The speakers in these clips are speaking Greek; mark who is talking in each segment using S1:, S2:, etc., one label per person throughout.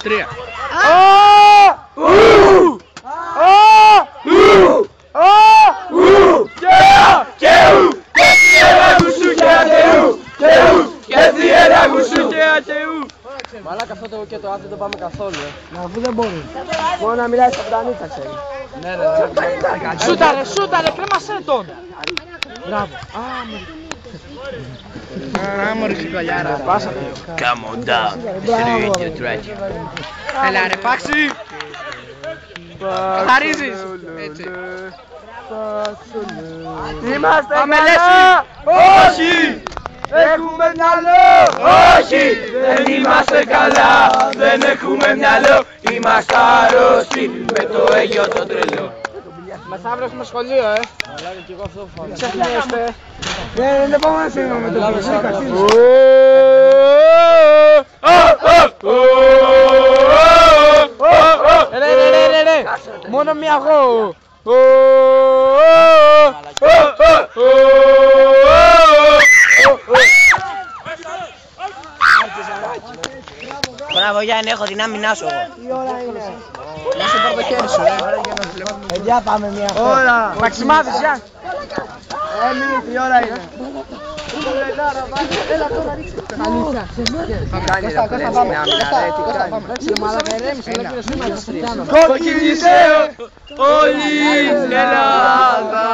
S1: 3.
S2: Μαλάκα αυτό το και το άθλο δεν το πάμε καθόλου. Αφού δεν μπορεί. Μόνο να μιλάει στα πλανήτα ξέρει. Ναι ρε.
S3: Σούταρε, κρέμασέ τον.
S2: Μπράβο.
S1: Μωρή ξεκολιάρα.
S4: Come on down, Mr. Idiot Rat.
S1: Έλα ρε Πάξι. Καθαρίζεις. Έτσι.
S2: Είμαστε
S1: καλά!
S2: Όχι! Έχουμε μυαλό!
S4: Όχι, δεν είμαστε καλά, δεν έχουμε μυαλό. Είμαστε άρρωστοι με το αίγιο το τρελό.
S3: Μεθαύριο έχουμε σχολείο,
S2: Μαλάκα κι εγώ αυτό φάω.
S3: Ξεχνιέστε.
S2: Δεν πάμε να σύνομαι με το πλησί.
S3: Ρε. Μόνο μία εγώ.
S4: Μπράβο Γιάννη, έχω την άμυνά σου εγώ.
S2: Τι ώρα είναι?
S3: Να σε πάρω το χέρι σου,
S2: Παιδιά πάμε μια φορά.
S3: Ώρα. Μαξιμάδης, Γιάννη.
S2: Τι ώρα είναι? Έλα τώρα ρίξε. Αλήθεια.
S4: Κοκκινήσε όλη η Ελλάδα.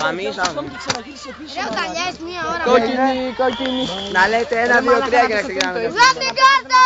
S4: Γαμίσαμε.
S2: Κόκκινη. Να λέτε 1, 2, 3 και να ξεκινάμε.
S5: Δώστε κάρτα!